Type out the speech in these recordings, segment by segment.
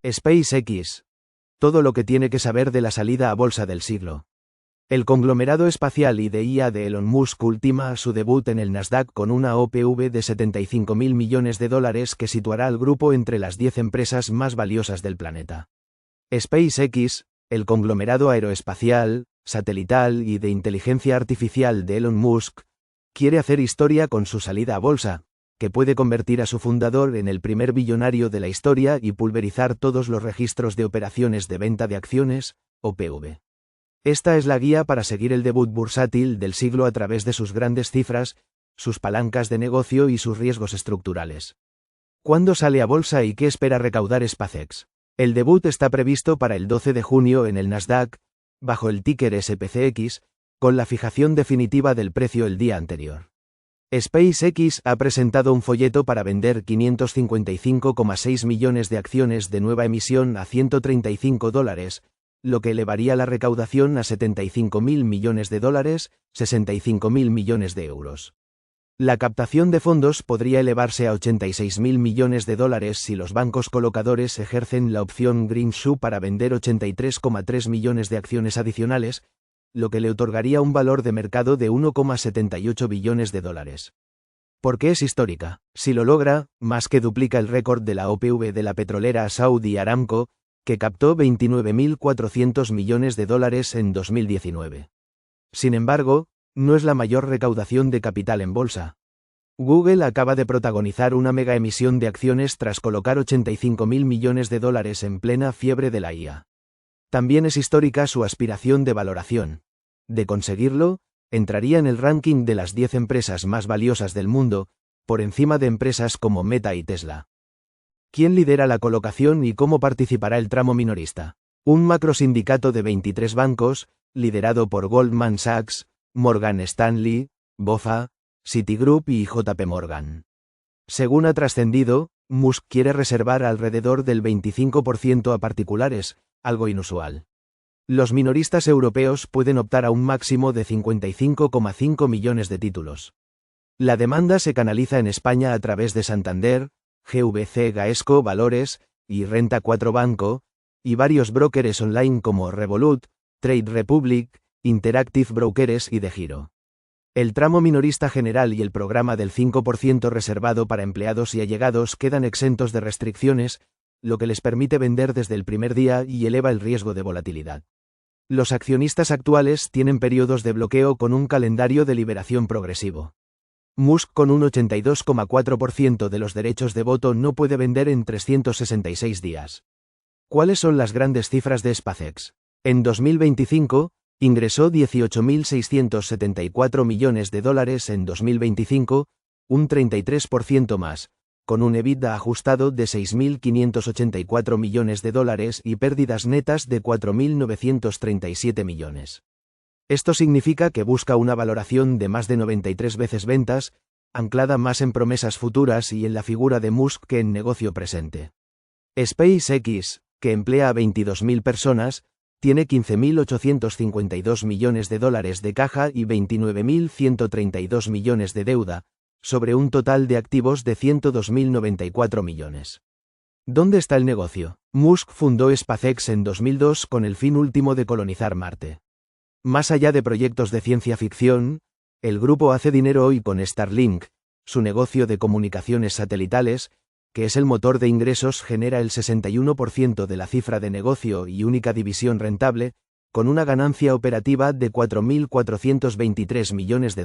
SpaceX. Todo lo que tiene que saber de la salida a bolsa del siglo. El conglomerado espacial y de IA de Elon Musk ultima su debut en el Nasdaq con una OPV de $75.000 millones que situará al grupo entre las 10 empresas más valiosas del planeta. SpaceX, el conglomerado aeroespacial, satelital y de inteligencia artificial de Elon Musk, quiere hacer historia con su salida a bolsa, que puede convertir a su fundador en el primer billonario de la historia y pulverizar todos los registros de operaciones de venta de acciones, OPV. Esta es la guía para seguir el debut bursátil del siglo a través de sus grandes cifras, sus palancas de negocio y sus riesgos estructurales. ¿Cuándo sale a bolsa y qué espera recaudar SpaceX? El debut está previsto para el 12 de junio en el Nasdaq, bajo el ticker SPCX, con la fijación definitiva del precio el día anterior. SpaceX ha presentado un folleto para vender 555,6 millones de acciones de nueva emisión a $135, lo que elevaría la recaudación a $75.000 millones, $65.000 millones de euros. La captación de fondos podría elevarse a $86.000 millones si los bancos colocadores ejercen la opción Greenshoe para vender 83,3 millones de acciones adicionales, lo que le otorgaría un valor de mercado de $1,78 billones. ¿Por qué es histórica? Si lo logra, más que duplica el récord de la OPV de la petrolera Saudi Aramco, que captó $29.400 millones en 2019. Sin embargo, no es la mayor recaudación de capital en bolsa. Google acaba de protagonizar una mega emisión de acciones tras colocar $85.000 millones en plena fiebre de la IA. También es histórica su aspiración de valoración. De conseguirlo, entraría en el ranking de las 10 empresas más valiosas del mundo, por encima de empresas como Meta y Tesla. ¿Quién lidera la colocación y cómo participará el tramo minorista? Un macrosindicato de 23 bancos, liderado por Goldman Sachs, Morgan Stanley, BofA, Citigroup y JP Morgan. Según ha trascendido, Musk quiere reservar alrededor del 25% a particulares, algo inusual. Los minoristas europeos pueden optar a un máximo de 55,5 millones de títulos. La demanda se canaliza en España a través de Santander, GVC Gaesco Valores y Renta 4 Banco, y varios brokers online como Revolut, Trade Republic, Interactive Brokers y De Giro. El tramo minorista general y el programa del 5% reservado para empleados y allegados quedan exentos de restricciones, lo que les permite vender desde el primer día y eleva el riesgo de volatilidad. Los accionistas actuales tienen periodos de bloqueo con un calendario de liberación progresivo. Musk con un 82,4% de los derechos de voto no puede vender en 366 días. ¿Cuáles son las grandes cifras de SpaceX? En 2025, ingresó $18.674 millones en 2025, un 33% más, con un EBITDA ajustado de $6.584 millones y pérdidas netas de $4.937 millones. Esto significa que busca una valoración de más de 93 veces ventas, anclada más en promesas futuras y en la figura de Musk que en negocio presente. SpaceX, que emplea a 22.000 personas, tiene $15.852 millones de caja y $29.132 millones de deuda, sobre un total de activos de $102.094 millones. ¿Dónde está el negocio? Musk fundó SpaceX en 2002 con el fin último de colonizar Marte. Más allá de proyectos de ciencia ficción, el grupo hace dinero hoy con Starlink, su negocio de comunicaciones satelitales, que es el motor de ingresos, genera el 61% de la cifra de negocio y única división rentable, con una ganancia operativa de $4.423 millones.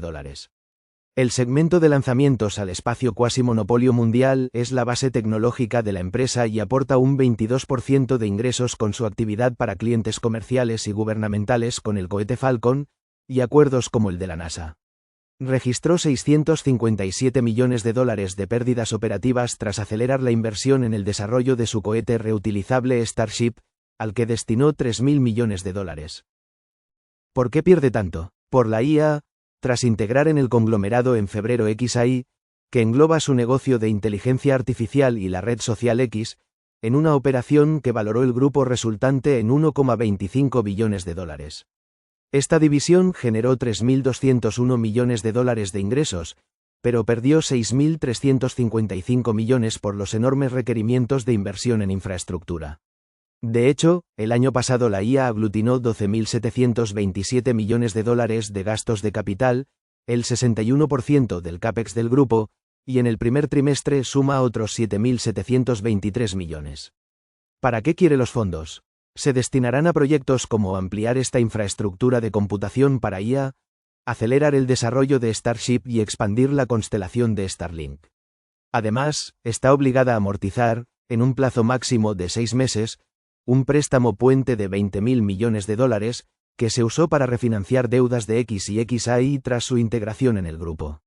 El segmento de lanzamientos al espacio cuasi monopolio mundial es la base tecnológica de la empresa y aporta un 22% de ingresos con su actividad para clientes comerciales y gubernamentales con el cohete Falcon, y acuerdos como el de la NASA. Registró $657 millones de pérdidas operativas tras acelerar la inversión en el desarrollo de su cohete reutilizable Starship, al que destinó $3.000 millones. ¿Por qué pierde tanto? Por la IA, tras integrar en el conglomerado en febrero XAI, que engloba su negocio de inteligencia artificial y la red social X, en una operación que valoró el grupo resultante en $1,25 billones. Esta división generó $3.201 millones de ingresos, pero perdió $6.355 millones por los enormes requerimientos de inversión en infraestructura. De hecho, el año pasado la IA aglutinó 12.727 millones de dólares de gastos de capital, el 61% del CAPEX del grupo, y en el primer trimestre suma otros 7.723 millones. ¿Para qué quiere los fondos? Se destinarán a proyectos como ampliar esta infraestructura de computación para IA, acelerar el desarrollo de Starship y expandir la constelación de Starlink. Además, está obligada a amortizar, en un plazo máximo de 6 meses, un préstamo puente de 20.000 millones de dólares, que se usó para refinanciar deudas de X y XAI tras su integración en el grupo.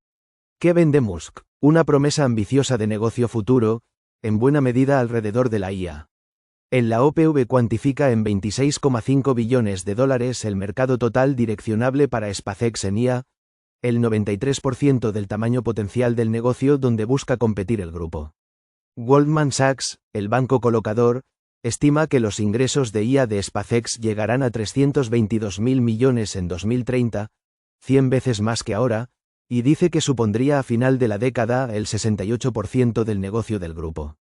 ¿Qué vende Musk? Una promesa ambiciosa de negocio futuro, en buena medida alrededor de la IA. En la OPV cuantifica en 26,5 billones de dólares el mercado total direccionable para SpaceX en IA, el 93% del tamaño potencial del negocio donde busca competir el grupo. Goldman Sachs, el banco colocador, estima que los ingresos de IA de SpaceX llegarán a 322.000 millones en 2030, 100 veces más que ahora, y dice que supondría a final de la década el 68% del negocio del grupo.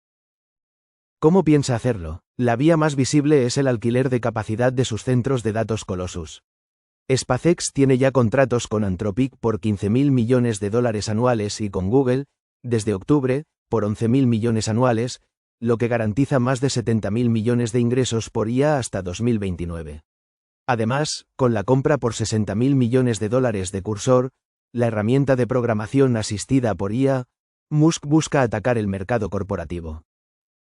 ¿Cómo piensa hacerlo? La vía más visible es el alquiler de capacidad de sus centros de datos Colossus. SpaceX tiene ya contratos con Anthropic por 15.000 millones de dólares anuales y con Google, desde octubre, por 11.000 millones anuales, lo que garantiza más de 70.000 millones de ingresos por IA hasta 2029. Además, con la compra por 60.000 millones de dólares de Cursor, la herramienta de programación asistida por IA, Musk busca atacar el mercado corporativo.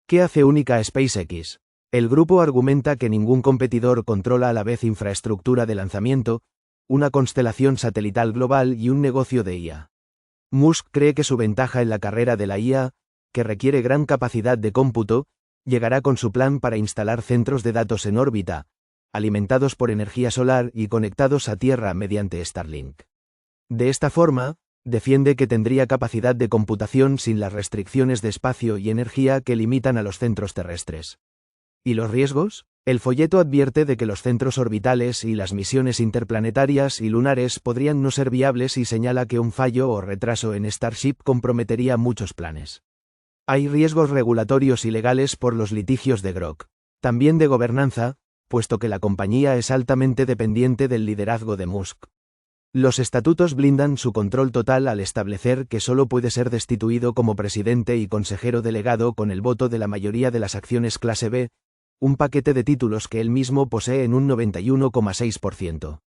¿Qué hace única a SpaceX? El grupo argumenta que ningún competidor controla a la vez infraestructura de lanzamiento, una constelación satelital global y un negocio de IA. Musk cree que su ventaja en la carrera de la IA, que requiere gran capacidad de cómputo, llegará con su plan para instalar centros de datos en órbita, alimentados por energía solar y conectados a Tierra mediante Starlink. De esta forma, defiende que tendría capacidad de computación sin las restricciones de espacio y energía que limitan a los centros terrestres. ¿Y los riesgos? El folleto advierte de que los centros orbitales y las misiones interplanetarias y lunares podrían no ser viables y señala que un fallo o retraso en Starship comprometería muchos planes. Hay riesgos regulatorios y legales por los litigios de Grok. También de gobernanza, puesto que la compañía es altamente dependiente del liderazgo de Musk. Los estatutos blindan su control total al establecer que solo puede ser destituido como presidente y consejero delegado con el voto de la mayoría de las acciones clase B, un paquete de títulos que él mismo posee en un 91,6%.